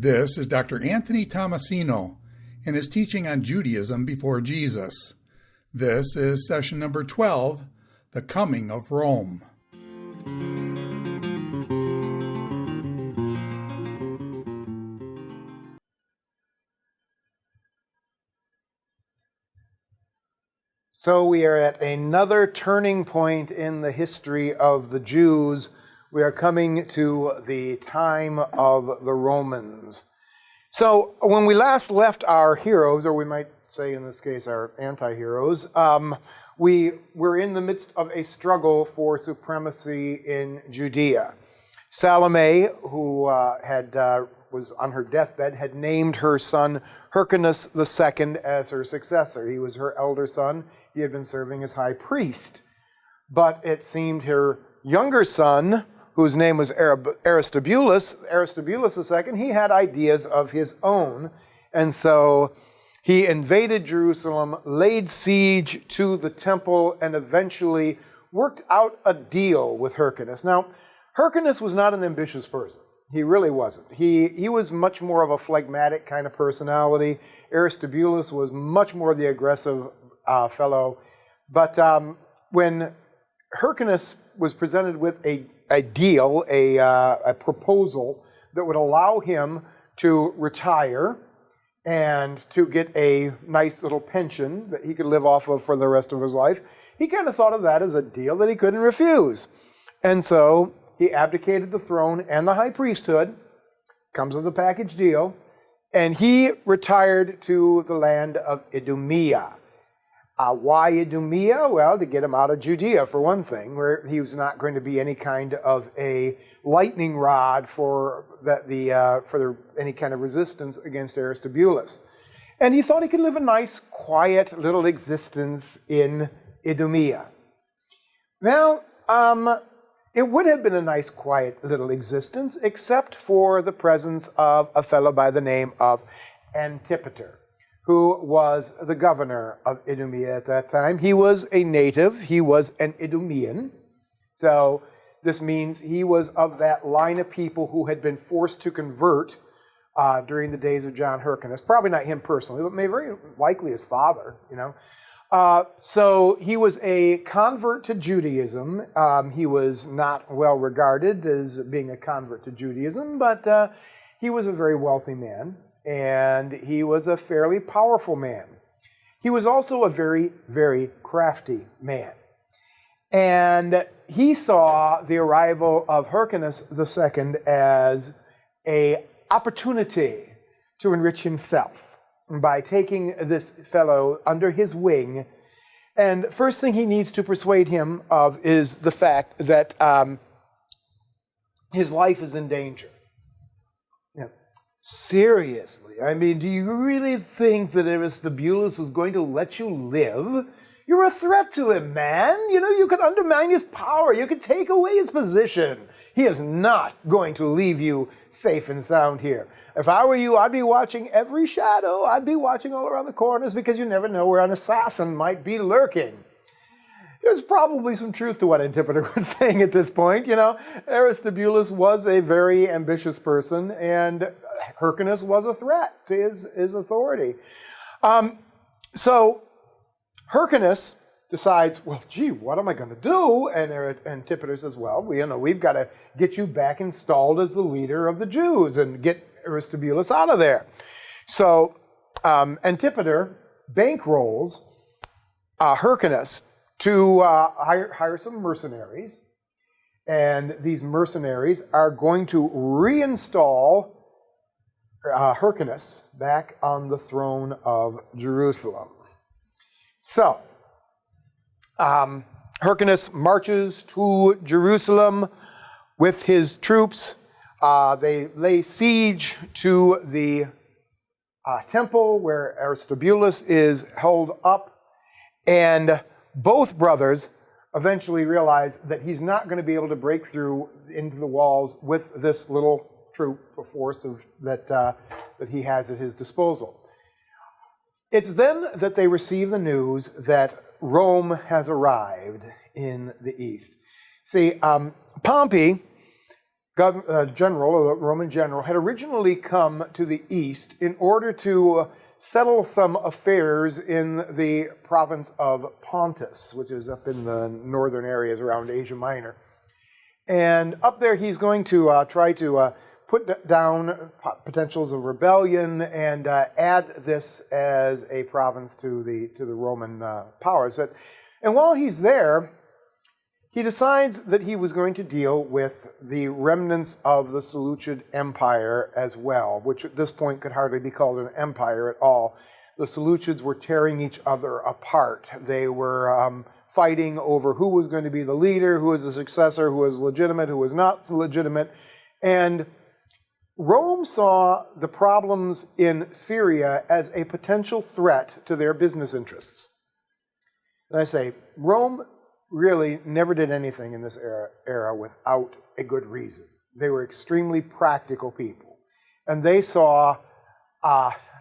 This is Dr. Anthony Tomasino and his teaching on Judaism before Jesus. This is session number 12, The Coming of Rome. So we are at another turning point in the history of the Jews. We are coming to the time of the Romans. So when we last left our heroes, or we might say in this case our anti-heroes, we were in the midst of a struggle for supremacy in Judea. Salome, who was on her deathbed, had named her son Hyrcanus II as her successor. He was her elder son. He had been serving as high priest. But it seemed her younger son, whose name was Aristobulus II, he had ideas of his own. And so he invaded Jerusalem, laid siege to the temple, and eventually worked out a deal with Hyrcanus. Now, Hyrcanus was not an ambitious person. He really wasn't. He was much more of a phlegmatic kind of personality. Aristobulus was much more the aggressive fellow. But when Hyrcanus was presented with a deal, a proposal that would allow him to retire and to get a nice little pension that he could live off of for the rest of his life, he kind of thought of that as a deal that he couldn't refuse. And so he abdicated the throne and the high priesthood, comes as a package deal, and he retired to the land of Idumea. Why Idumea? Well, to get him out of Judea, for one thing, where he was not going to be any kind of a lightning rod for any kind of resistance against Aristobulus. And he thought he could live a nice, quiet little existence in Idumea. Now, it would have been a nice, quiet little existence, except for the presence of a fellow by the name of Antipater, who was the governor of Idumea at that time. He was a native. He was an Idumean. So this means he was of that line of people who had been forced to convert during the days of John Hyrcanus. Probably not him personally, but very likely his father, So he was a convert to Judaism. He was not well regarded as being a convert to Judaism, but he was a very wealthy man. And he was a fairly powerful man. He was also a very, very crafty man. And he saw the arrival of Hyrcanus II as an opportunity to enrich himself by taking this fellow under his wing. And first thing he needs to persuade him of is the fact that his life is in danger. Seriously, I mean, do you really think that Aristobulus is going to let you live? You're a threat to him, man. You could undermine his power. You could take away his position. He is not going to leave you safe and sound here. If I were you, I'd be watching every shadow. I'd be watching all around the corners because you never know where an assassin might be lurking. There's probably some truth to what Antipater was saying at this point. Aristobulus was a very ambitious person, and Hyrcanus was a threat to his authority. So Hyrcanus decides, well, gee, what am I going to do? And Antipater says, well, we've got to get you back installed as the leader of the Jews and get Aristobulus out of there. So Antipater bankrolls Hyrcanus to hire some mercenaries, and these mercenaries are going to reinstall Hyrcanus back on the throne of Jerusalem. So, Hyrcanus marches to Jerusalem with his troops. They lay siege to the temple where Aristobulus is held up, and both brothers eventually realize that he's not going to be able to break through into the walls with this little troop or force that he has at his disposal. It's then that they receive the news that Rome has arrived in the east. See, Pompey general, a Roman general, had originally come to the east in order to settle some affairs in the province of Pontus, which is up in the northern areas around Asia Minor. And up there he's going to try to put down potentials of rebellion and add this as a province to the Roman powers. And while he's there, he decides that he was going to deal with the remnants of the Seleucid Empire as well, which at this point could hardly be called an empire at all. The Seleucids were tearing each other apart. They were fighting over who was going to be the leader, who was the successor, who was legitimate, who was not legitimate. And Rome saw the problems in Syria as a potential threat to their business interests. And I say, Rome really never did anything in this era without a good reason. They were extremely practical people. And they saw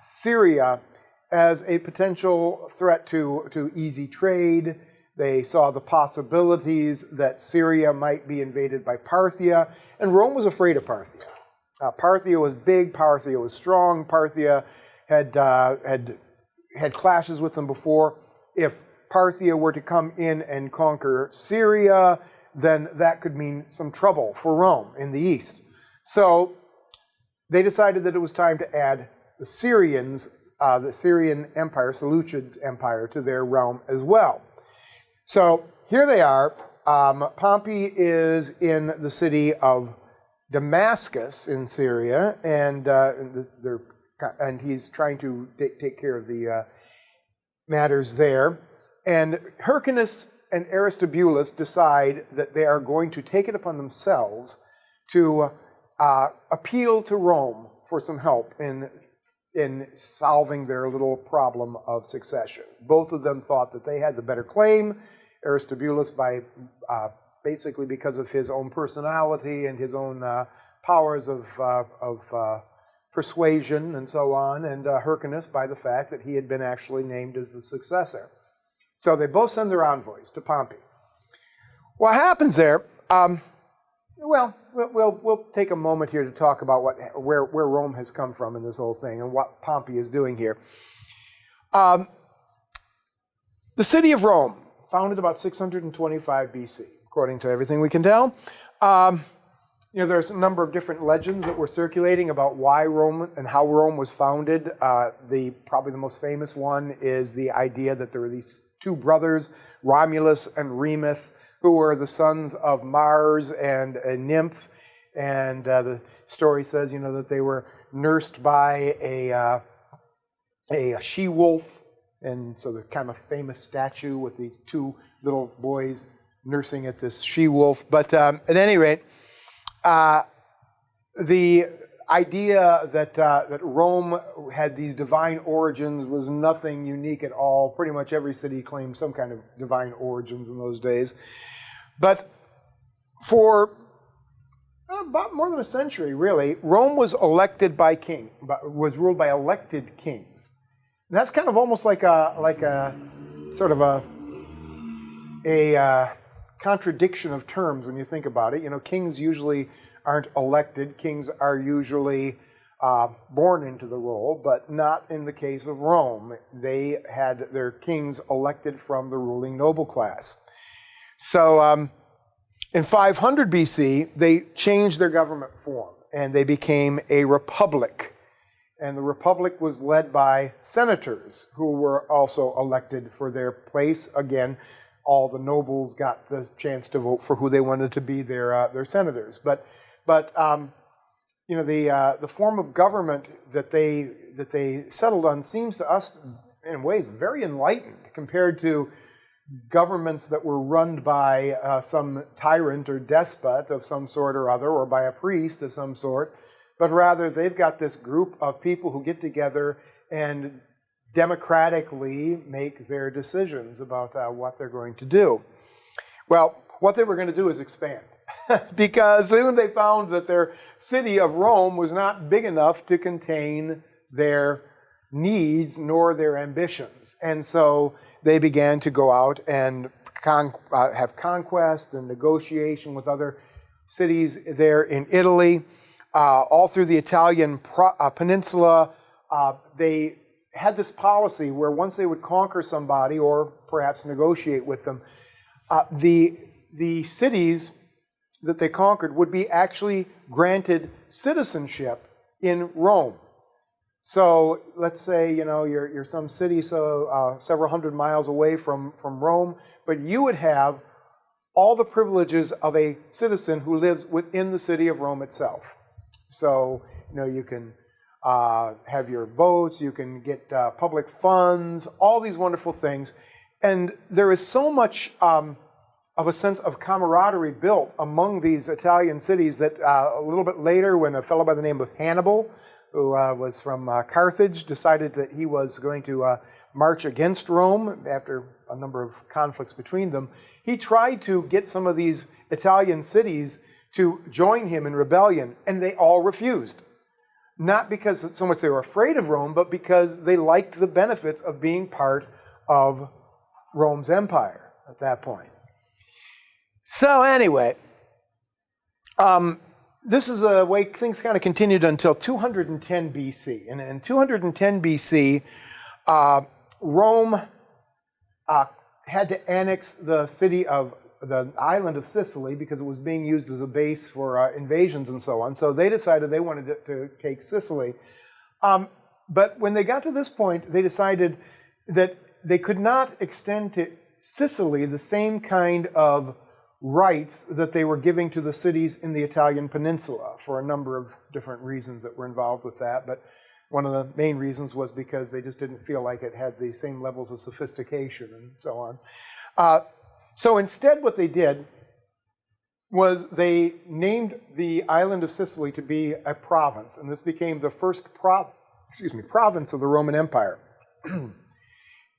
Syria as a potential threat to easy trade. They saw the possibilities that Syria might be invaded by Parthia. And Rome was afraid of Parthia. Parthia was big, Parthia was strong, Parthia had clashes with them before. If Parthia were to come in and conquer Syria, then that could mean some trouble for Rome in the east. So they decided that it was time to add the Syrians, the Syrian Empire, Seleucid Empire, to their realm as well. So here they are. Pompey is in the city of Damascus in Syria, and he's trying to take care of the matters there. And Hyrcanus and Aristobulus decide that they are going to take it upon themselves to appeal to Rome for some help in solving their little problem of succession. Both of them thought that they had the better claim. Aristobulus, basically because of his own personality and his own powers of persuasion and so on, and Hyrcanus by the fact that he had been actually named as the successor. So they both send their envoys to Pompey. What happens there? We'll take a moment here to talk about where Rome has come from in this whole thing and what Pompey is doing here. The city of Rome, founded about 625 BC, according to everything we can tell. There's a number of different legends that were circulating about why Rome and how Rome was founded. Probably the most famous one is the idea that there were these two brothers, Romulus and Remus, who were the sons of Mars and a nymph. And the story says, that they were nursed by a she-wolf. And so the kind of famous statue with these two little boys nursing at this she-wolf. But at any rate, the idea that Rome had these divine origins was nothing unique at all. Pretty much every city claimed some kind of divine origins in those days. But for about more than a century, really, Rome was elected by was ruled by elected kings. And that's kind of almost like a sort of a contradiction of terms when you think about it. Kings usually aren't elected. Kings are usually born into the role, but not in the case of Rome. They had their kings elected from the ruling noble class. So in 500 BC, they changed their government form, and they became a republic. And the republic was led by senators who were also elected for their place. Again, all the nobles got the chance to vote for who they wanted to be their senators. But the form of government that they settled on seems to us, in ways, very enlightened compared to governments that were run by some tyrant or despot of some sort or other, or by a priest of some sort. But rather, they've got this group of people who get together and democratically make their decisions about what they're going to do. Well, what they were going to do is expand. Because soon they found that their city of Rome was not big enough to contain their needs nor their ambitions. And so they began to go out and have conquest and negotiation with other cities there in Italy, all through the Italian peninsula. They had this policy where once they would conquer somebody or perhaps negotiate with them, the cities that they conquered would be actually granted citizenship in Rome. So let's say, you're some city several hundred miles away from Rome, but you would have all the privileges of a citizen who lives within the city of Rome itself. So, you can have your votes, you can get public funds, all these wonderful things. And there is so much of a sense of camaraderie built among these Italian cities that a little bit later, when a fellow by the name of Hannibal, who was from Carthage, decided that he was going to march against Rome after a number of conflicts between them, he tried to get some of these Italian cities to join him in rebellion, and they all refused. Not because so much they were afraid of Rome, but because they liked the benefits of being part of Rome's empire at that point. So anyway, this is a way things kind of continued until 210 BC. And in 210 BC, Rome had to annex the city of the island of Sicily because it was being used as a base for invasions and so on. So they decided they wanted to take Sicily. But when they got to this point, they decided that they could not extend to Sicily the same kind of rights that they were giving to the cities in the Italian peninsula for a number of different reasons that were involved with that. But one of the main reasons was because they just didn't feel like it had the same levels of sophistication and so on. So instead what they did was they named the island of Sicily to be a province, and this became the first province of the Roman Empire.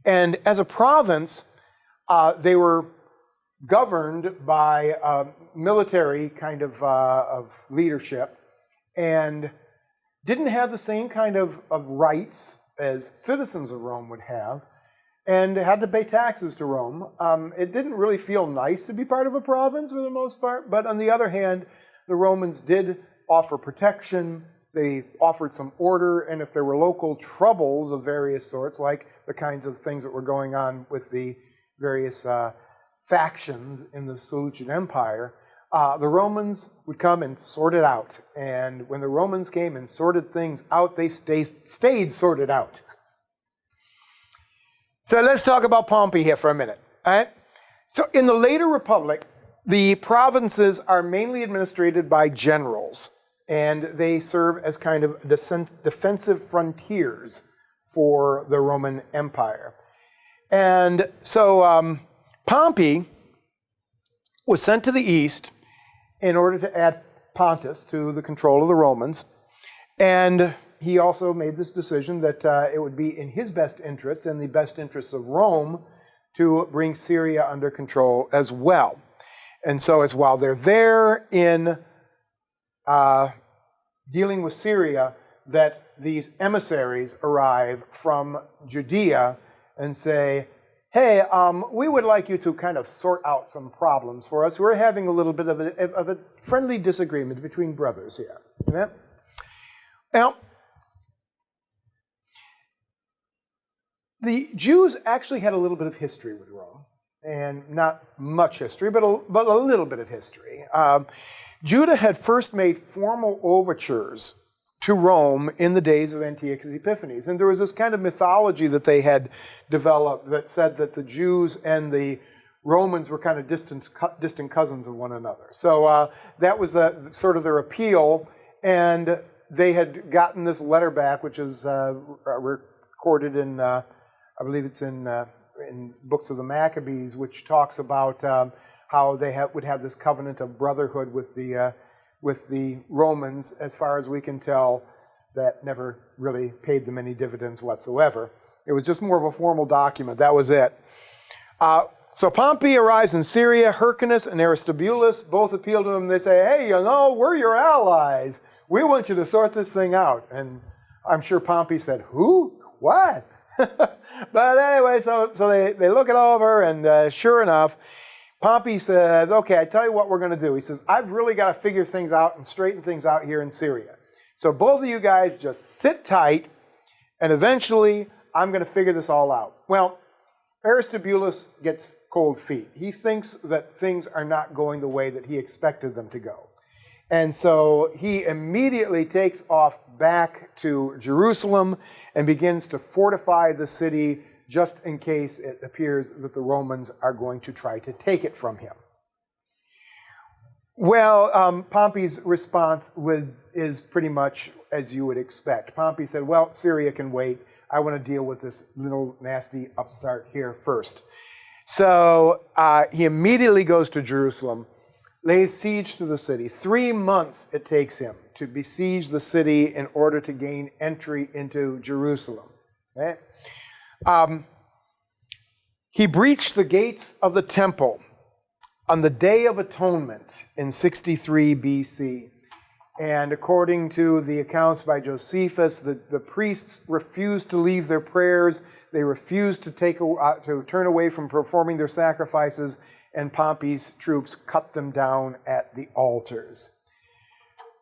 And as a province, they were governed by a military kind of leadership and didn't have the same kind of rights as citizens of Rome would have, and had to pay taxes to Rome. It didn't really feel nice to be part of a province for the most part, but on the other hand, the Romans did offer protection, they offered some order, and if there were local troubles of various sorts, like the kinds of things that were going on with the various factions in the Seleucid Empire, the Romans would come and sort it out. And when the Romans came and sorted things out, they stayed sorted out. So let's talk about Pompey here for a minute. All right? So in the later Republic, the provinces are mainly administrated by generals, and they serve as kind of defensive frontiers for the Roman Empire. And so Pompey was sent to the east in order to add Pontus to the control of the Romans, and he also made this decision that it would be in his best interests and the best interests of Rome to bring Syria under control as well. And so it's while they're there in dealing with Syria that these emissaries arrive from Judea and say, hey, we would like you to kind of sort out some problems for us. We're having a little bit of a friendly disagreement between brothers here. Amen? Now, the Jews actually had a little bit of history with Rome, and not much history, but a little bit of history. Judah had first made formal overtures to Rome in the days of Antiochus Epiphanes, and there was this kind of mythology that they had developed that said that the Jews and the Romans were kind of distant cousins of one another. So that was sort of their appeal, and they had gotten this letter back, which is recorded in I believe it's in books of the Maccabees, which talks about how they would have this covenant of brotherhood with the Romans. As far as we can tell, that never really paid them any dividends whatsoever. It was just more of a formal document. That was it. So Pompey arrives in Syria. Hyrcanus and Aristobulus both appeal to him. They say, hey, we're your allies. We want you to sort this thing out. And I'm sure Pompey said, who? What? But anyway, so they look it over, and sure enough, Pompey says, okay, I tell you what we're going to do. He says, I've really got to figure things out and straighten things out here in Syria. So both of you guys just sit tight, and eventually I'm going to figure this all out. Well, Aristobulus gets cold feet. He thinks that things are not going the way that he expected them to go. And so he immediately takes off back to Jerusalem and begins to fortify the city just in case it appears that the Romans are going to try to take it from him. Well, Pompey's response is pretty much as you would expect. Pompey said, well, Syria can wait. I want to deal with this little nasty upstart here first. So he immediately goes to Jerusalem, lays siege to the city. 3 months it takes him to besiege the city in order to gain entry into Jerusalem. Okay? He breached the gates of the temple on the Day of Atonement in 63 BC. And according to the accounts by Josephus, the priests refused to leave their prayers. They refused to turn away from performing their sacrifices, and Pompey's troops cut them down at the altars.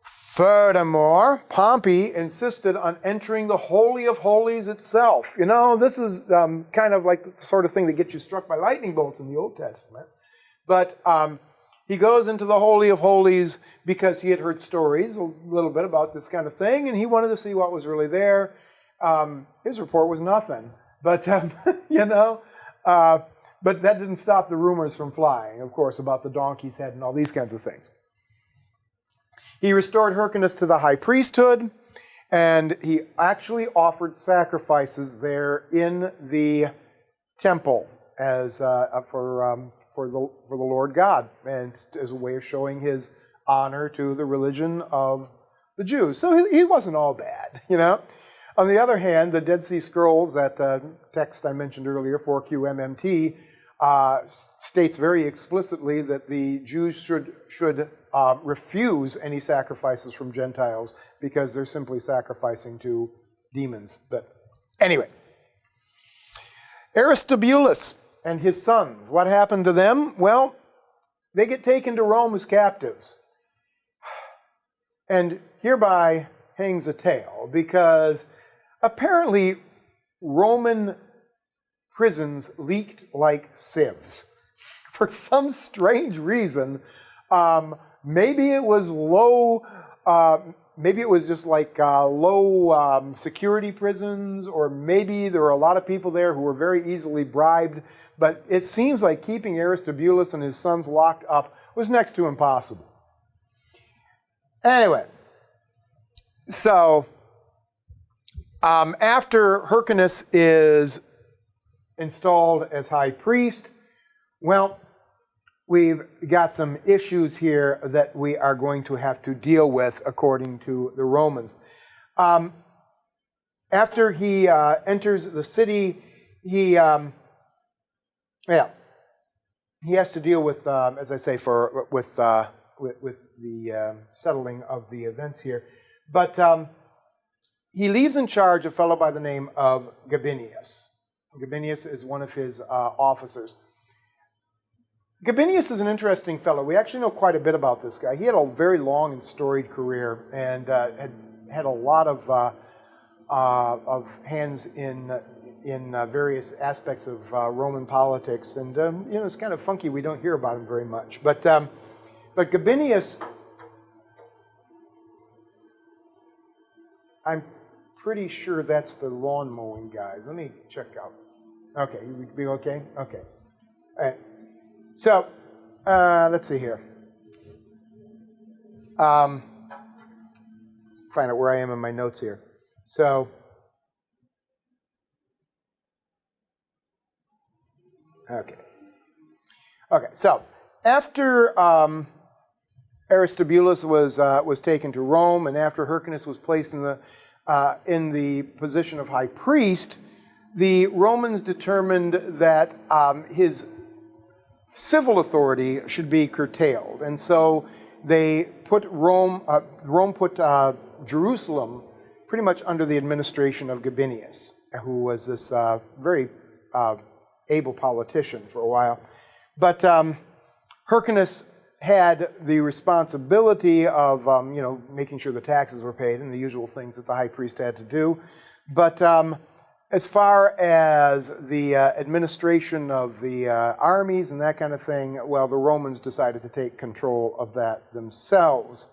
Furthermore, Pompey insisted on entering the Holy of Holies itself. You know, this is kind of like the sort of thing that gets you struck by lightning bolts in the Old Testament. But he goes into the Holy of Holies because he had heard stories a little bit about this kind of thing, and he wanted to see what was really there. His report was nothing. But, but that didn't stop the rumors from flying, of course, about the donkey's head and all these kinds of things. He restored Hyrcanus to the high priesthood, and he actually offered sacrifices there in the temple as for the Lord God, and as a way of showing his honor to the religion of the Jews. So he wasn't all bad, you know. On the other hand, the Dead Sea Scrolls, that text I mentioned earlier, 4QMMT, states very explicitly that the Jews should refuse any sacrifices from Gentiles because they're simply sacrificing to demons. But anyway, Aristobulus and his sons, what happened to them? Well, they get taken to Rome as captives. And hereby hangs a tale, because apparently Roman prisons leaked like sieves. For some strange reason, maybe it was maybe it was just like low security prisons, or maybe there were a lot of people there who were very easily bribed. But it seems like keeping Aristobulus and his sons locked up was next to impossible. Anyway, so after Hyrcanus is installed as high priest, well, we've got some issues here that we are going to have to deal with according to the Romans. After he enters the city, he has to deal with, as I say, with the settling of the events here. But he leaves in charge a fellow by the name of Gabinius. Gabinius is one of his officers. Gabinius is an interesting fellow. We actually know quite a bit about this guy. He had a very long and storied career, and had a lot of hands in various aspects of Roman politics. And it's kind of funky. We don't hear about him very much. But Gabinius, I'm pretty sure that's the lawn mowing guys. Let me check out. Okay, you be okay? Okay. All right. So, let's see here. Find out where I am in my notes here. So, okay. So after Aristobulus was taken to Rome, and after Hyrcanus was placed in the position of high priest, the Romans determined that his civil authority should be curtailed, and so they put Rome put Jerusalem pretty much under the administration of Gabinius, who was this very able politician for a while. But Hyrcanus had the responsibility of, making sure the taxes were paid and the usual things that the high priest had to do. But as far as the administration of the armies and that kind of thing, well, the Romans decided to take control of that themselves.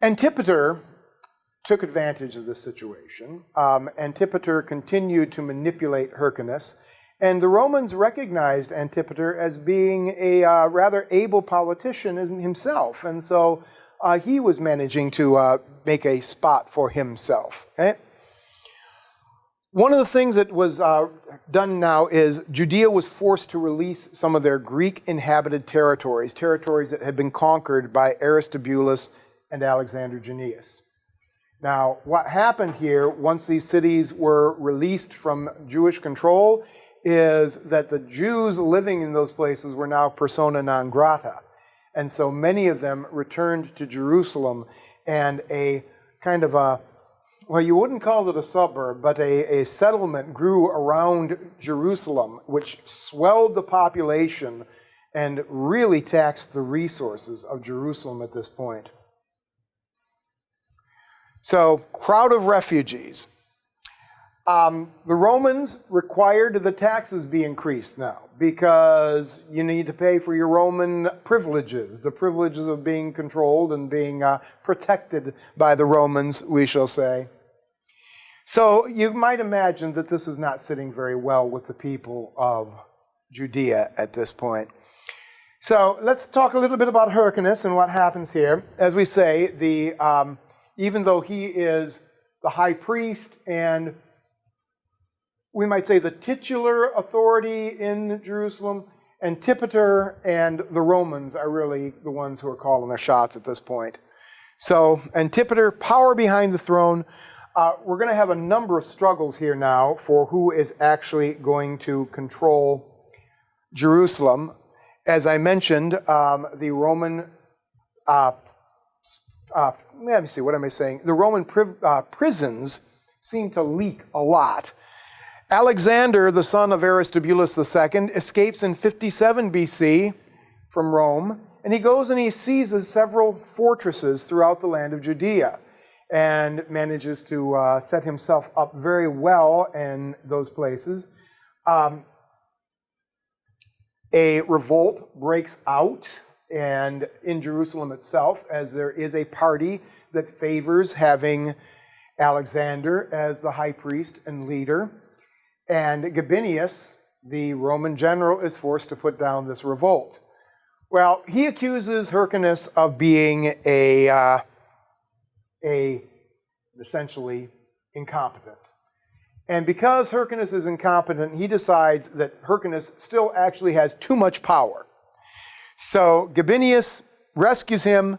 Antipater took advantage of this situation. Antipater continued to manipulate Hyrcanus, and the Romans recognized Antipater as being a rather able politician himself, and so he was managing to make a spot for himself. Okay? One of the things that was done now is Judea was forced to release some of their Greek-inhabited territories that had been conquered by Aristobulus and Alexander Jannaeus. Now, what happened here, once these cities were released from Jewish control, is that the Jews living in those places were now persona non grata. And so many of them returned to Jerusalem, and a kind of a, well, you wouldn't call it a suburb, but a settlement grew around Jerusalem, which swelled the population and really taxed the resources of Jerusalem at this point. So, crowd of refugees. The Romans required the taxes be increased now because you need to pay for your Roman privileges, the privileges of being controlled and being protected by the Romans, we shall say. So you might imagine that this is not sitting very well with the people of Judea at this point. So let's talk a little bit about Hyrcanus and what happens here. As we say, even though he is the high priest and we might say the titular authority in Jerusalem, Antipater and the Romans are really the ones who are calling their shots at this point. So Antipater, power behind the throne. We're going to have a number of struggles here now for who is actually going to control Jerusalem. As I mentioned, the Roman let me see, what am I saying? The Roman prisons seem to leak a lot. Alexander, the son of Aristobulus II, escapes in 57 BC from Rome, and he goes and he seizes several fortresses throughout the land of Judea and manages to set himself up very well in those places. A revolt breaks out and in Jerusalem itself, as there is a party that favors having Alexander as the high priest and leader. And Gabinius, the Roman general, is forced to put down this revolt. Well, he accuses Hyrcanus of being essentially incompetent. And because Hyrcanus is incompetent, he decides that Hyrcanus still actually has too much power. So Gabinius rescues him,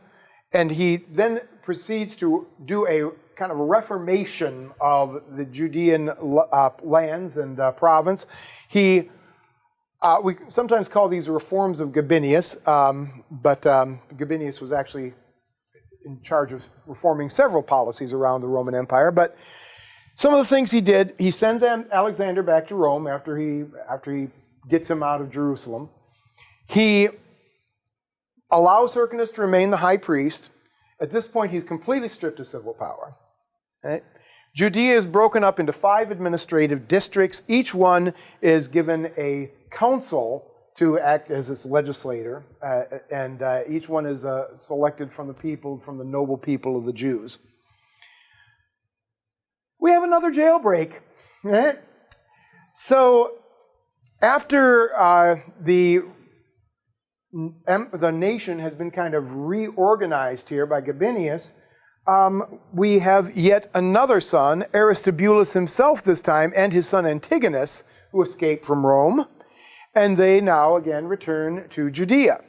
and he then proceeds to do a kind of a reformation of the Judean lands and province. We sometimes call these reforms of Gabinius, but Gabinius was actually in charge of reforming several policies around the Roman Empire. But some of the things he did, he sends Alexander back to Rome after he gets him out of Jerusalem. He allows Hyrcanus to remain the high priest. At this point, he's completely stripped of civil power. Right? Judea is broken up into 5 administrative districts. Each one is given a council to act as its legislator, and each one is selected from the people, from the noble people of the Jews. We have another jailbreak. Right? So after the nation has been kind of reorganized here by Gabinius, we have yet another son, Aristobulus himself this time, and his son Antigonus, who escaped from Rome, and they now again return to Judea.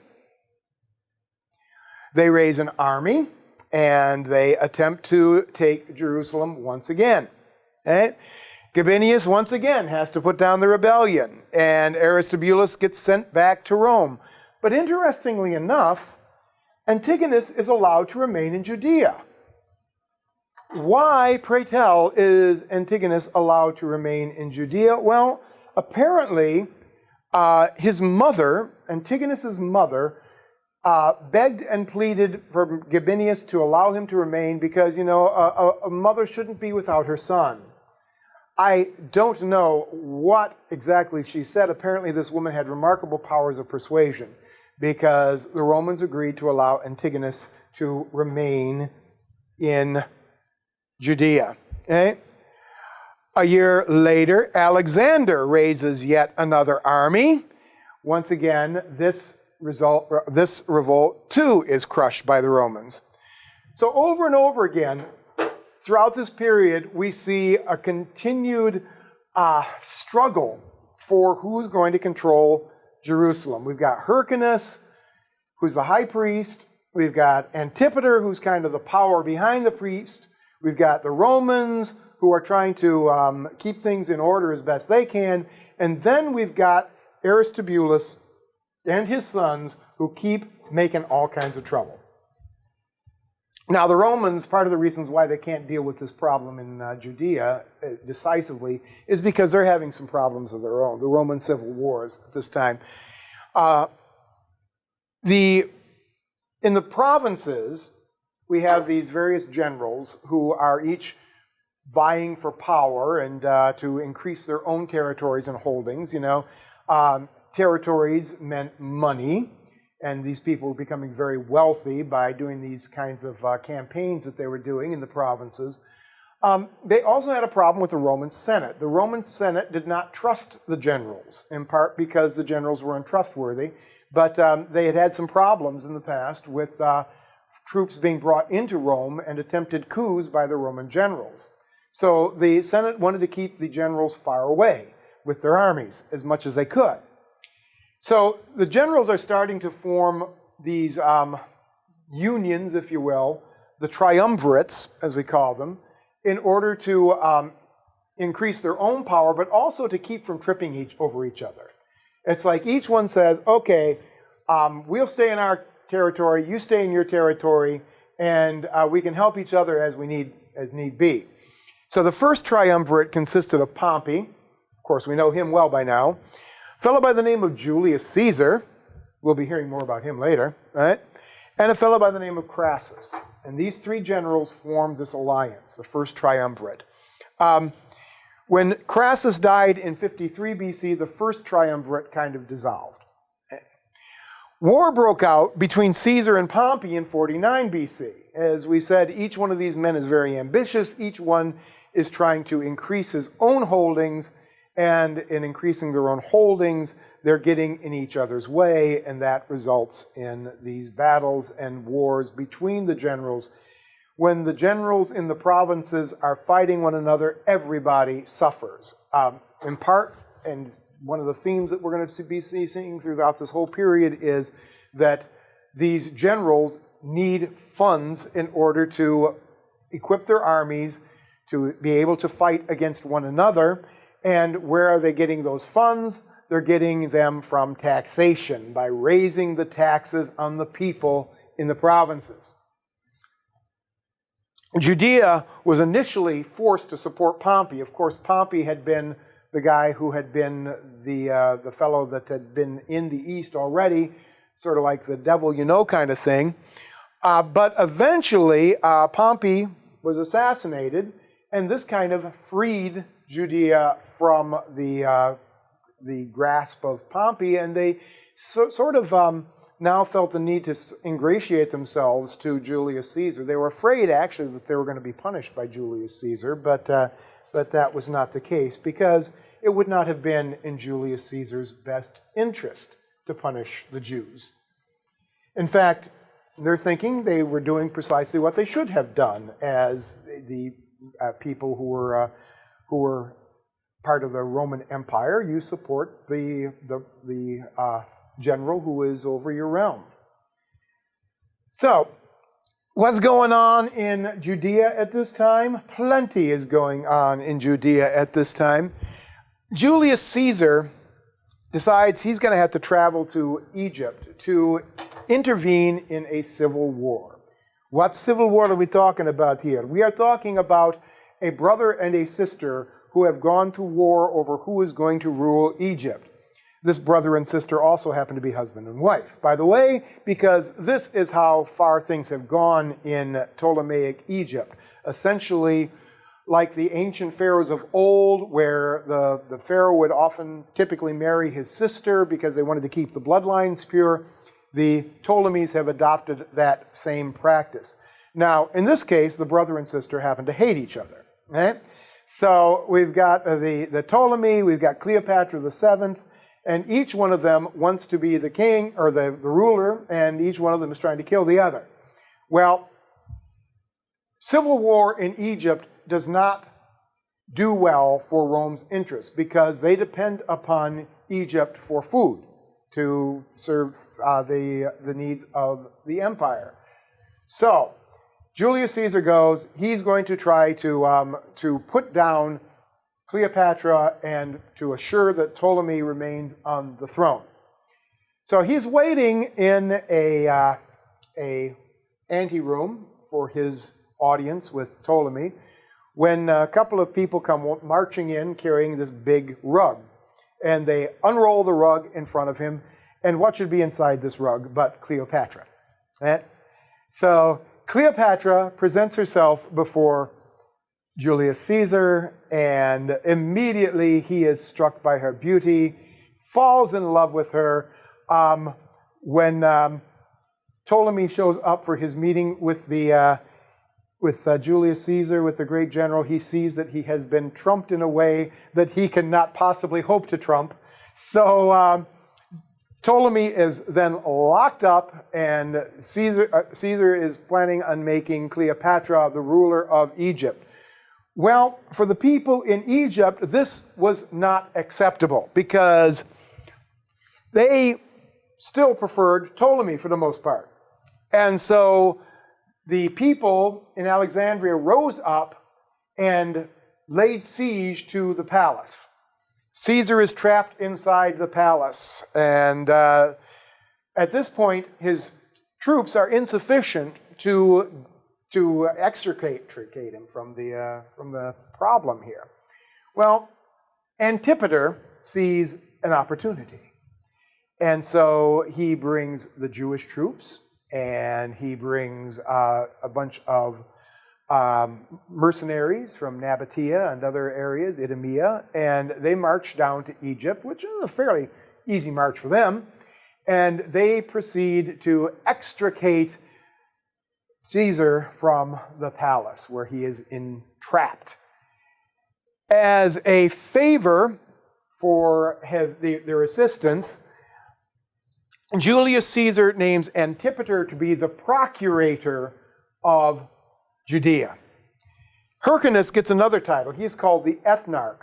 They raise an army, and they attempt to take Jerusalem once again. Right? Gabinius once again has to put down the rebellion, and Aristobulus gets sent back to Rome. But interestingly enough, Antigonus is allowed to remain in Judea. Why, pray tell, is Antigonus allowed to remain in Judea? Well, apparently, his mother, Antigonus's mother, begged and pleaded for Gabinius to allow him to remain because, a mother shouldn't be without her son. I don't know what exactly she said. Apparently this woman had remarkable powers of persuasion because the Romans agreed to allow Antigonus to remain in Judea. Okay? A year later, Alexander raises yet another army. Once again, this revolt too is crushed by the Romans. So over and over again, throughout this period, we see a continued struggle for who's going to control Jerusalem. We've got Hyrcanus, who's the high priest. We've got Antipater, who's kind of the power behind the priest. We've got the Romans, who are trying to keep things in order as best they can. And then we've got Aristobulus and his sons, who keep making all kinds of trouble. Now, the Romans, part of the reasons why they can't deal with this problem in Judea decisively is because they're having some problems of their own, the Roman civil wars at this time. In the provinces, we have these various generals who are each vying for power and to increase their own territories and holdings. Territories meant money. And these people were becoming very wealthy by doing these kinds of campaigns that they were doing in the provinces. They also had a problem with the Roman Senate. The Roman Senate did not trust the generals, in part because the generals were untrustworthy, but they had had some problems in the past with troops being brought into Rome and attempted coups by the Roman generals. So the Senate wanted to keep the generals far away with their armies as much as they could. So the generals are starting to form these unions, if you will, the triumvirates, as we call them, in order to increase their own power, but also to keep from tripping over each other. It's like each one says, okay, we'll stay in our territory, you stay in your territory, and we can help each other as need be. So the first triumvirate consisted of Pompey. Of course, we know him well by now. A fellow by the name of Julius Caesar. We'll be hearing more about him later, right? And a fellow by the name of Crassus. And these three generals formed this alliance, the first triumvirate. When Crassus died in 53 BC, the first triumvirate kind of dissolved. War broke out between Caesar and Pompey in 49 BC. As we said, each one of these men is very ambitious. Each one is trying to increase his own holdings, and in increasing their own holdings, they're getting in each other's way, and that results in these battles and wars between the generals. When the generals in the provinces are fighting one another, everybody suffers. In part, and one of the themes that we're going to be seeing throughout this whole period is that these generals need funds in order to equip their armies, to be able to fight against one another. And where are they getting those funds? They're getting them from taxation, by raising the taxes on the people in the provinces. Judea was initially forced to support Pompey. Of course, Pompey had been the guy who had been the fellow that had been in the East already, sort of like the devil you know kind of thing. But eventually, Pompey was assassinated, and this kind of freed Judea from the grasp of Pompey, and they sort of now felt the need to ingratiate themselves to Julius Caesar. They were afraid, actually, that they were going to be punished by Julius Caesar, but that was not the case, because it would not have been in Julius Caesar's best interest to punish the Jews. In fact, they're thinking they were doing precisely what they should have done as the people who were part of the Roman Empire. You support the general who is over your realm. So, what's going on in Judea at this time? Plenty is going on in Judea at this time. Julius Caesar decides he's going to have to travel to Egypt to intervene in a civil war. What civil war are we talking about here? We are talking about a brother and a sister who have gone to war over who is going to rule Egypt. this brother and sister also happen to be husband and wife. By the way, because this is how far things have gone in Ptolemaic Egypt. Essentially, like the ancient pharaohs of old, where the pharaoh would often typically marry his sister because they wanted to keep the bloodlines pure, the Ptolemies have adopted that same practice. Now, in this case, the brother and sister happen to hate each other. Okay? So we've got the Ptolemy, we've got Cleopatra the Seventh, and each one of them wants to be the king or the ruler, and each one of them is trying to kill the other. Well, civil war in Egypt does not do well for Rome's interests because they depend upon Egypt for food to serve the needs of the empire. So Julius Caesar goes, he's going to try to put down Cleopatra and to assure that Ptolemy remains on the throne. So he's waiting in a anteroom for his audience with Ptolemy when a couple of people come marching in carrying this big rug. And they unroll the rug in front of him. And what should be inside this rug but Cleopatra? Right? So Cleopatra presents herself before Julius Caesar, and immediately he is struck by her beauty, falls in love with her. When Ptolemy shows up for his meeting with Julius Caesar, with the great general, he sees that he has been trumped in a way that he cannot possibly hope to trump. So Ptolemy is then locked up, and Caesar is planning on making Cleopatra the ruler of Egypt. Well, for the people in Egypt, this was not acceptable because they still preferred Ptolemy for the most part. And so the people in Alexandria rose up and laid siege to the palace. Caesar is trapped inside the palace, and at this point, his troops are insufficient to extricate him from the problem here. Well, Antipater sees an opportunity, and so he brings the Jewish troops, and he brings a bunch of mercenaries from Nabatea and other areas, Idumea, and they march down to Egypt, which is a fairly easy march for them, and they proceed to extricate Caesar from the palace where he is entrapped. As a favor for their assistance, Julius Caesar names Antipater to be the procurator of Judea. Hyrcanus gets another title. He's called the ethnarch.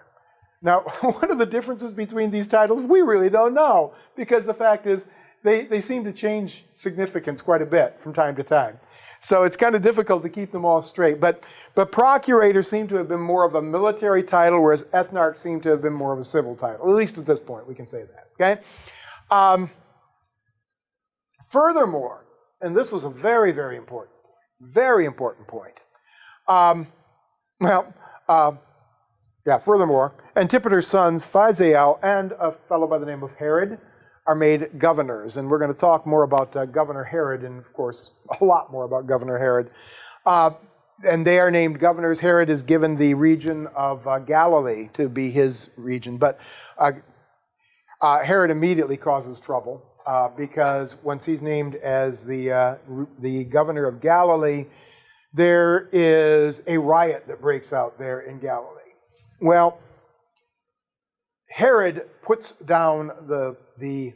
Now, what are the differences between these titles? We really don't know, because the fact is they seem to change significance quite a bit from time to time. So it's kind of difficult to keep them all straight. But procurator seemed to have been more of a military title, whereas ethnarch seemed to have been more of a civil title. At least at this point, we can say that. Okay. Furthermore, and this was a very, very important point. Furthermore, Antipater's sons, Phasael and a fellow by the name of Herod, are made governors. And we're going to talk more about Governor Herod, and of course, a lot more about Governor Herod. And they are named governors. Herod is given the region of Galilee to be his region. But Herod immediately causes trouble because once he's named as the governor of Galilee, there is a riot that breaks out there in Galilee. Well, Herod puts down the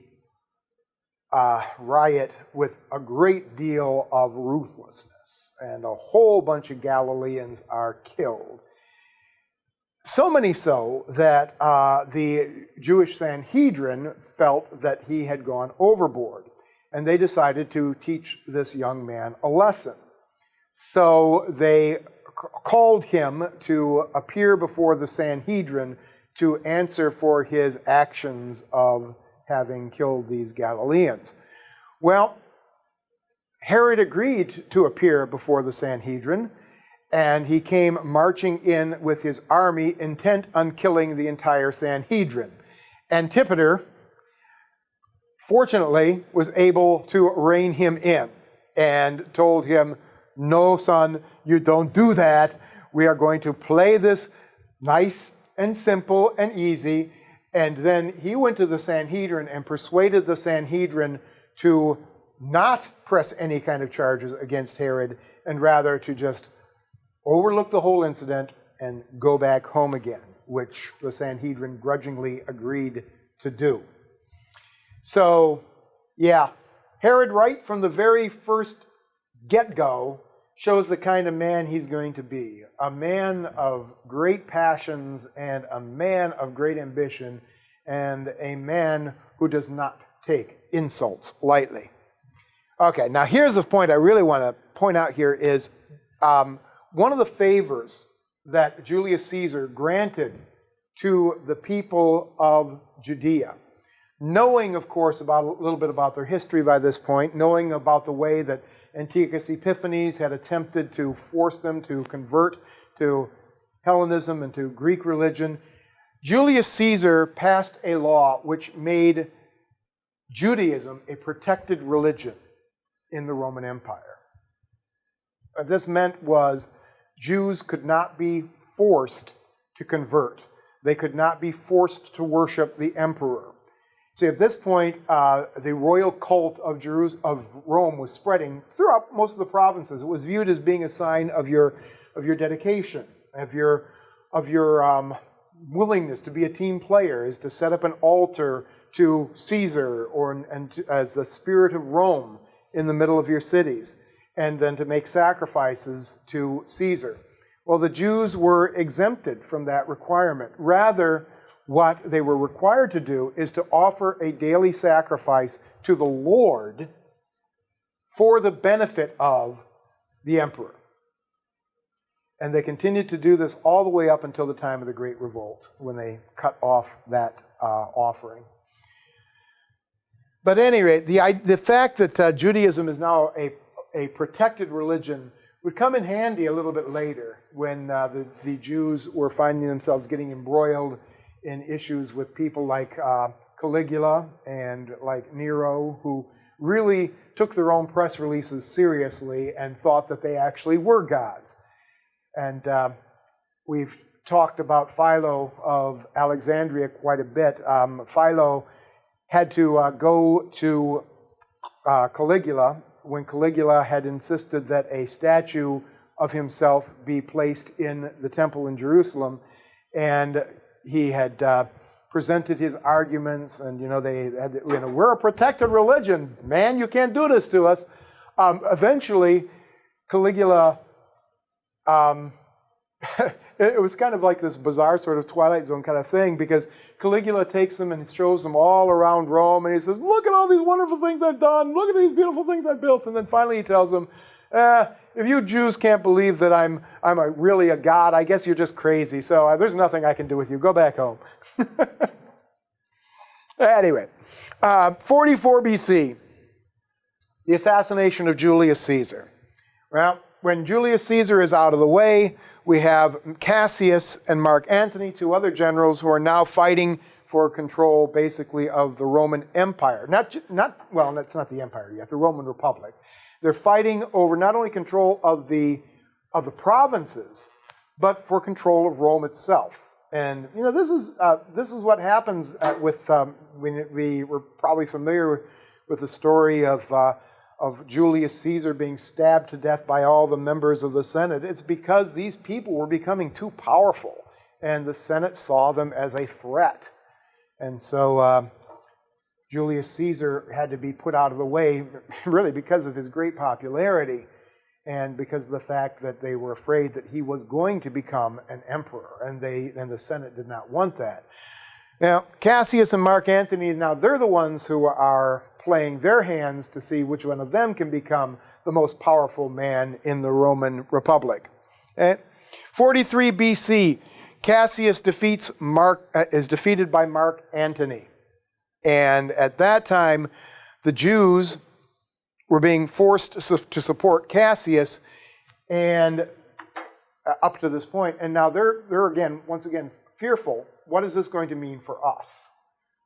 riot with a great deal of ruthlessness, and a whole bunch of Galileans are killed. So many so that the Jewish Sanhedrin felt that he had gone overboard, and they decided to teach this young man a lesson. So they called him to appear before the Sanhedrin to answer for his actions of having killed these Galileans. Well, Herod agreed to appear before the Sanhedrin, and he came marching in with his army intent on killing the entire Sanhedrin. Antipater fortunately was able to rein him in and told him, no, son, you don't do that. We are going to play this nice and simple and easy. And then he went to the Sanhedrin and persuaded the Sanhedrin to not press any kind of charges against Herod, and rather to just overlook the whole incident and go back home again, which the Sanhedrin grudgingly agreed to do. So, yeah, Herod, right from the very first get-go, shows the kind of man he's going to be. A man of great passions and a man of great ambition, and a man who does not take insults lightly. Okay, now here's the point I really want to point out here is one of the favors that Julius Caesar granted to the people of Judea, knowing, of course, a little bit about their history by this point, knowing about the way that Antiochus Epiphanes had attempted to force them to convert to Hellenism and to Greek religion, Julius Caesar passed a law which made Judaism a protected religion in the Roman Empire. What this meant was Jews could not be forced to convert. They could not be forced to worship the emperor. See, at this point, the royal cult of Rome was spreading throughout most of the provinces. It was viewed as being a sign of your dedication, of your willingness to be a team player, is to set up an altar to Caesar as the spirit of Rome in the middle of your cities, and then to make sacrifices to Caesar. Well, the Jews were exempted from that requirement. Rather, what they were required to do is to offer a daily sacrifice to the Lord for the benefit of the emperor. And they continued to do this all the way up until the time of the Great Revolt, when they cut off that offering. But at any rate, the fact that Judaism is now a protected religion would come in handy a little bit later, when the Jews were finding themselves getting embroiled in issues with people like Caligula and like Nero, who really took their own press releases seriously and thought that they actually were gods. And we've talked about Philo of Alexandria quite a bit. Philo had to go to Caligula when Caligula had insisted that a statue of himself be placed in the temple in Jerusalem, and he had presented his arguments, and we're a protected religion, man, you can't do this to us. Eventually, Caligula, it was kind of like this bizarre sort of Twilight Zone kind of thing, because Caligula takes them and shows them all around Rome, and he says, look at all these wonderful things I've done, look at these beautiful things I've built, and then finally he tells them, if you Jews can't believe that I'm really a god, I guess you're just crazy, so there's nothing I can do with you, go back home. Anyway, 44 BC, the assassination of Julius Caesar. Well, when Julius Caesar is out of the way, we have Cassius and Mark Antony, two other generals who are now fighting for control, basically, of the Roman Empire. Well, that's not the empire yet, the Roman Republic. They're fighting over not only control of the provinces, but for control of Rome itself. And this is what happens with we were probably familiar with the story of Julius Caesar being stabbed to death by all the members of the Senate. It's because these people were becoming too powerful, and the Senate saw them as a threat. And so Julius Caesar had to be put out of the way, really because of his great popularity, and because of the fact that they were afraid that he was going to become an emperor, and the Senate did not want that. Now, Cassius and Mark Antony, now they're the ones who are playing their hands to see which one of them can become the most powerful man in the Roman Republic. 43 BC, Cassius is defeated by Mark Antony. And at that time, the Jews were being forced to support Cassius, and up to this point, and now they're once again fearful. What is this going to mean for us?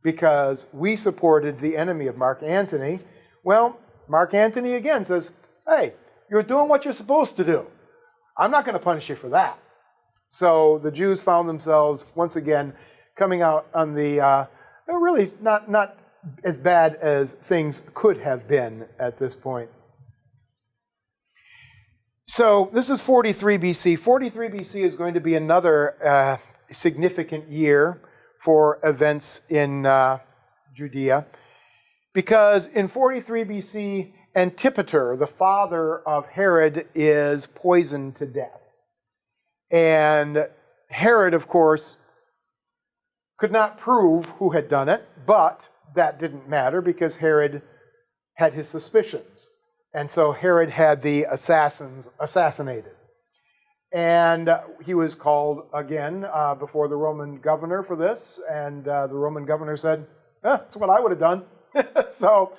because we supported the enemy of Mark Antony. Well, Mark Antony again says, hey, you're doing what you're supposed to do. I'm not going to punish you for that. So the Jews found themselves once again coming out on the really not as bad as things could have been at this point. So this is 43 BC. 43 BC is going to be another significant year for events in Judea, because in 43 BC, Antipater, the father of Herod, is poisoned to death. And Herod, of course, could not prove who had done it, but that didn't matter because Herod had his suspicions. And so Herod had the assassins assassinated. And he was called again before the Roman governor for this, and the Roman governor said, that's what I would have done. So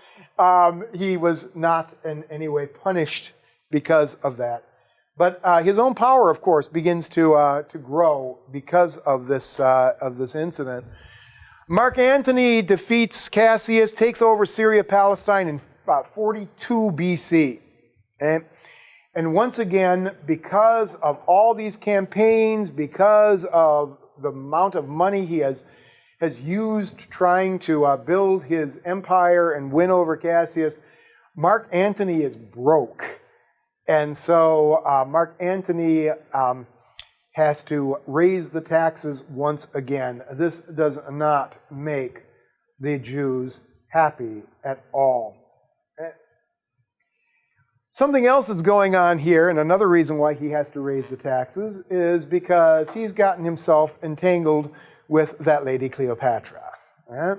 he was not in any way punished because of that. But his own power, of course, begins to grow because of this incident. Mark Antony defeats Cassius, takes over Syria, Palestine in about 42 BC. And once again, because of all these campaigns, because of the amount of money he has used trying to build his empire and win over Cassius, Mark Antony is broke. And so Mark Antony has to raise the taxes once again. This does not make the Jews happy at all. Something else that's going on here, and another reason why he has to raise the taxes, is because he's gotten himself entangled with that lady Cleopatra. Right?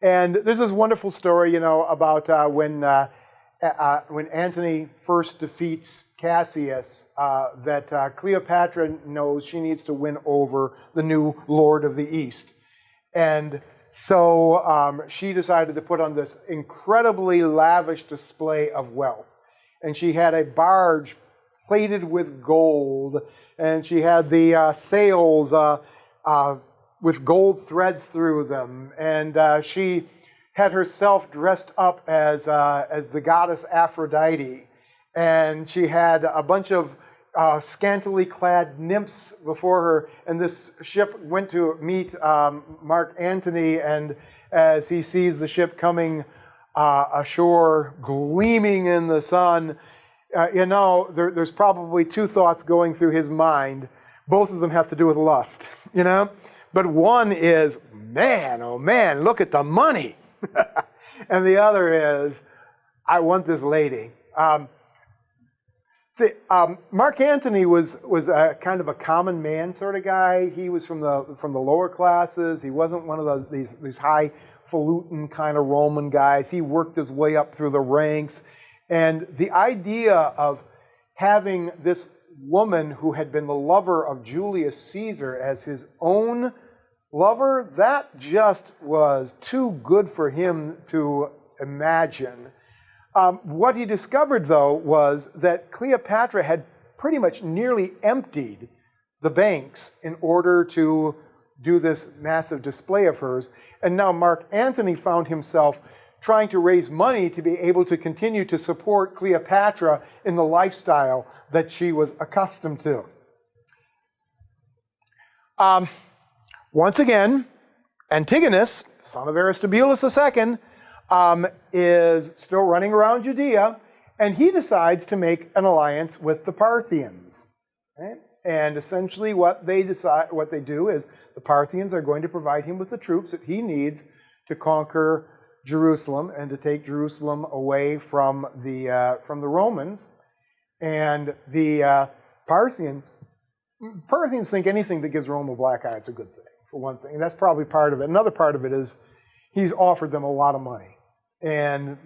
And there's this wonderful story, about when Antony first defeats Cassius, that Cleopatra knows she needs to win over the new Lord of the East. And so she decided to put on this incredibly lavish display of wealth. And she had a barge plated with gold, and she had the sails with gold threads through them, and she had herself dressed up as the goddess Aphrodite, and she had a bunch of scantily clad nymphs before her, and this ship went to meet Mark Antony, and as he sees the ship coming ashore, gleaming in the sun, there's probably two thoughts going through his mind. Both of them have to do with lust, But one is, man, oh man, look at the money. And the other is, I want this lady. Mark Antony was a kind of a common man sort of guy. He was from the lower classes. He wasn't one of these highfalutin kind of Roman guys. He worked his way up through the ranks. And the idea of having this woman who had been the lover of Julius Caesar as his own lover, that just was too good for him to imagine. What he discovered, though, was that Cleopatra had pretty much nearly emptied the banks in order to do this massive display of hers. And now Mark Antony found himself trying to raise money to be able to continue to support Cleopatra in the lifestyle that she was accustomed to. Once again, Antigonus, son of Aristobulus II, is still running around Judea, and he decides to make an alliance with the Parthians. Okay? And essentially what they do is the Parthians are going to provide him with the troops that he needs to conquer Jerusalem and to take Jerusalem away from the Romans. And the Parthians think anything that gives Rome a black eye is a good thing, for one thing. And that's probably part of it. Another part of it is he's offered them a lot of money. And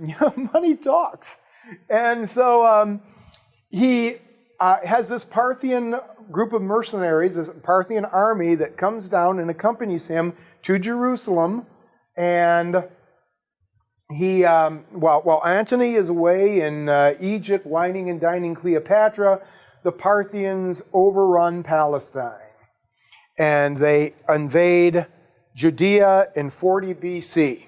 money talks. And so he has this Parthian group of mercenaries, this Parthian army that comes down and accompanies him to Jerusalem. And he, while Antony is away in Egypt whining and dining Cleopatra, the Parthians overrun Palestine. And they invade Judea in 40 BC.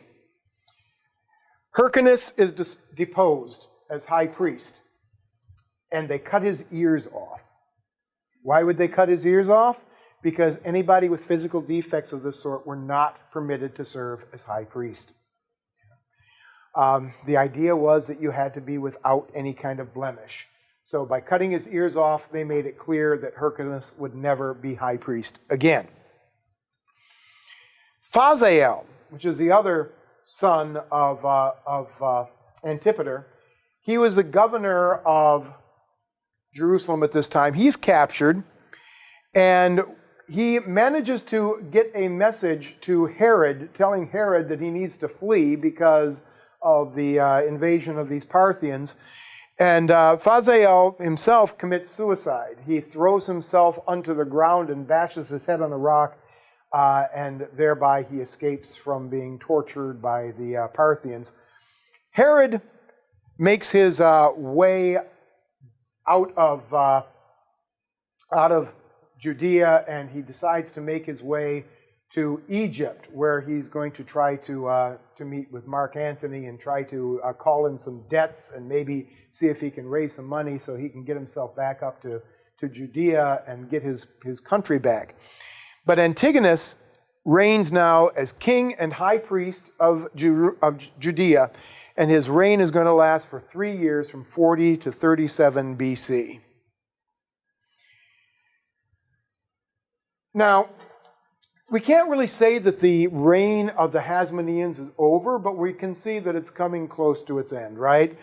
Hyrcanus is deposed as high priest, and they cut his ears off. Why would they cut his ears off? Because anybody with physical defects of this sort were not permitted to serve as high priest. The idea was that you had to be without any kind of blemish. So by cutting his ears off, they made it clear that Hyrcanus would never be high priest again. Phasael, which is the other son of Antipater, he was the governor of Jerusalem at this time. He's captured, and he manages to get a message to Herod, telling Herod that he needs to flee because of the invasion of these Parthians. And Phasael himself commits suicide. He throws himself onto the ground and bashes his head on a rock, and thereby he escapes from being tortured by the Parthians. Herod makes his way out of Judea, and he decides to make his way to Egypt, where he's going to try to meet with Mark Antony and try to call in some debts and maybe see if he can raise some money so he can get himself back up to Judea and get his country back. But Antigonus reigns now as king and high priest of Judea, and his reign is going to last for 3 years, from 40 to 37 BC. Now, we can't really say that the reign of the Hasmoneans is over, but we can see that it's coming close to its end, right?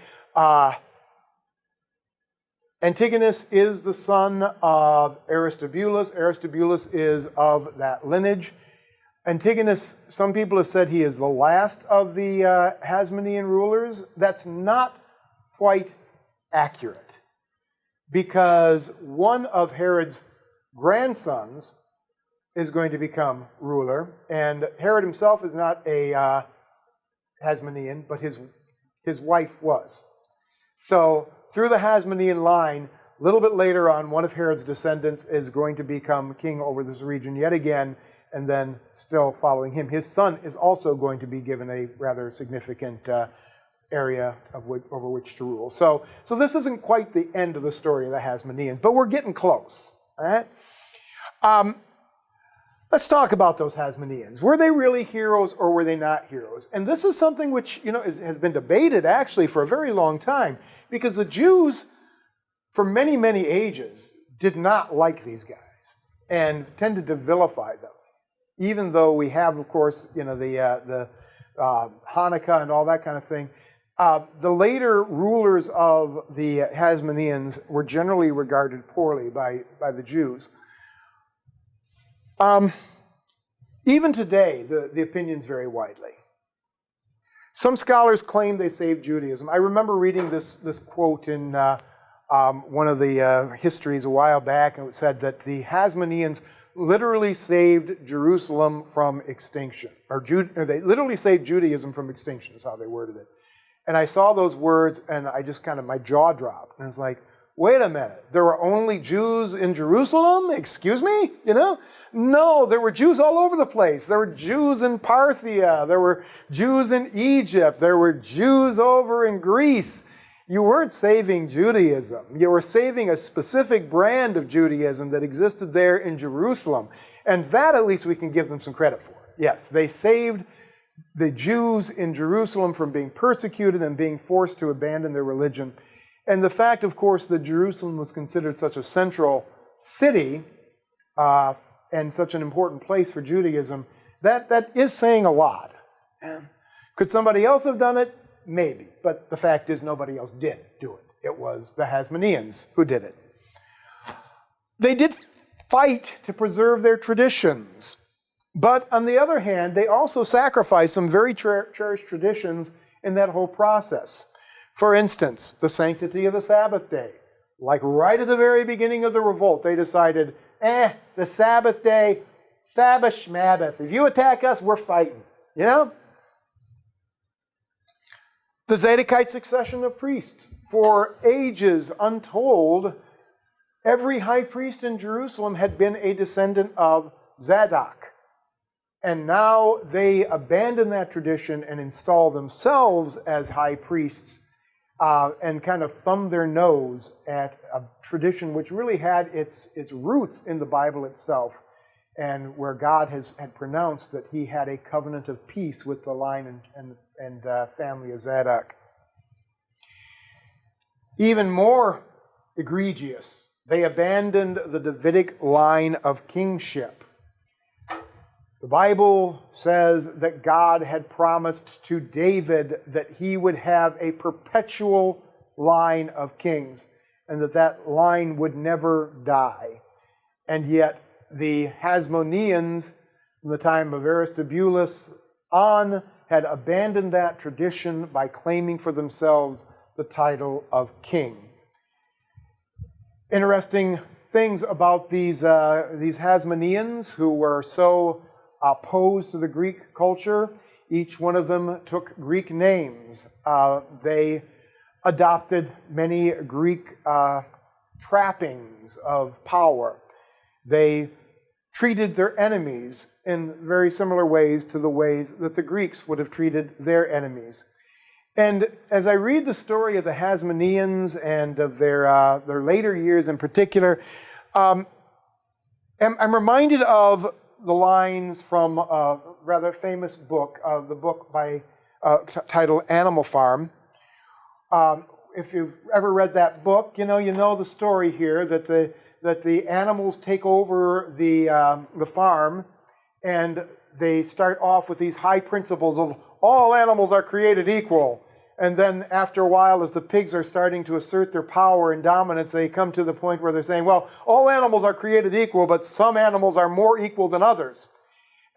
Antigonus is the son of Aristobulus. Aristobulus is of that lineage. Antigonus, some people have said he is the last of the Hasmonean rulers. That's not quite accurate, because one of Herod's grandsons is going to become ruler, and Herod himself is not a Hasmonean, but his wife was. So through the Hasmonean line, a little bit later on, one of Herod's descendants is going to become king over this region yet again, and then still following him, his son is also going to be given a rather significant area over which to rule. So this isn't quite the end of the story of the Hasmoneans, but we're getting close. All right? Let's talk about those Hasmoneans. Were they really heroes, or were they not heroes? And this is something which has been debated actually for a very long time, because the Jews, for many, many ages, did not like these guys and tended to vilify them. Even though we have, of course, the Hanukkah and all that kind of thing, the later rulers of the Hasmoneans were generally regarded poorly by the Jews. Even today, the opinions vary widely. Some scholars claim they saved Judaism. I remember reading this quote in one of the histories a while back, and it said that the Hasmoneans literally saved Jerusalem from extinction. Or they literally saved Judaism from extinction, is how they worded it. And I saw those words, and I just my jaw dropped. And it's like, wait a minute, there were only Jews in Jerusalem? Excuse me? No, there were Jews all over the place. There were Jews in Parthia. There were Jews in Egypt. There were Jews over in Greece. You weren't saving Judaism. You were saving a specific brand of Judaism that existed there in Jerusalem. And that, at least, we can give them some credit for. Yes, they saved the Jews in Jerusalem from being persecuted and being forced to abandon their religion. And the fact, of course, that Jerusalem was considered such a central city and such an important place for Judaism, that is saying a lot. Could somebody else have done it? Maybe. But the fact is, nobody else did do it. It was the Hasmoneans who did it. They did fight to preserve their traditions. But on the other hand, they also sacrificed some very cherished traditions in that whole process. For instance, the sanctity of the Sabbath day. Like right at the very beginning of the revolt, they decided, the Sabbath day, Sabbath shmabbath. If you attack us, we're fighting. The Zadokite succession of priests. For ages untold, every high priest in Jerusalem had been a descendant of Zadok. And now they abandon that tradition and install themselves as high priests and kind of thumb their nose at a tradition which really had its roots in the Bible itself, and where God had pronounced that he had a covenant of peace with the line and family of Zadok. Even more egregious, they abandoned the Davidic line of kingship. The Bible says that God had promised to David that he would have a perpetual line of kings and that line would never die. And yet the Hasmoneans, from the time of Aristobulus on, had abandoned that tradition by claiming for themselves the title of king. Interesting things about these Hasmoneans who were so opposed to the Greek culture. Each one of them took Greek names. They adopted many Greek trappings of power. They treated their enemies in very similar ways to the ways that the Greeks would have treated their enemies. And as I read the story of the Hasmoneans and of their later years in particular, I'm reminded of the lines from a rather famous book, the book titled Animal Farm. If you've ever read that book, you know the story here that the animals take over the farm, and they start off with these high principles of all animals are created equal. And then after a while, as the pigs are starting to assert their power and dominance, they come to the point where they're saying, well, all animals are created equal, but some animals are more equal than others.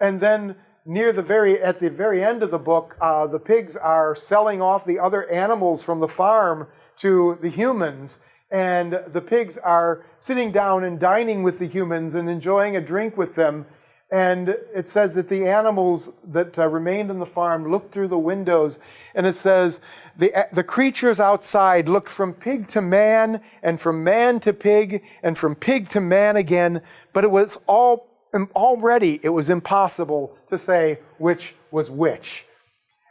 And then at the very end of the book, the pigs are selling off the other animals from the farm to the humans. And the pigs are sitting down and dining with the humans and enjoying a drink with them. And it says that the animals that remained in the farm looked through the windows, and it says the creatures outside looked from pig to man, and from man to pig, and from pig to man again, but it was already impossible to say which was which.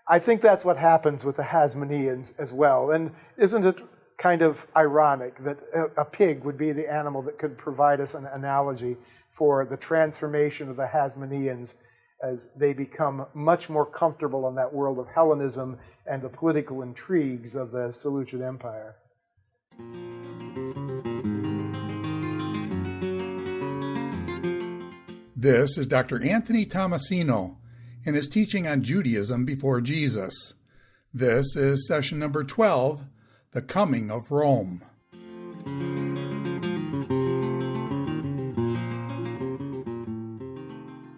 I think that's what happens with the Hasmoneans as well. And isn't it kind of ironic that a pig would be the animal that could provide us an analogy for the transformation of the Hasmoneans as they become much more comfortable in that world of Hellenism and the political intrigues of the Seleucid Empire. This is Dr. Anthony Tomasino in his teaching on Judaism before Jesus. This is session number 12, The Coming of Rome.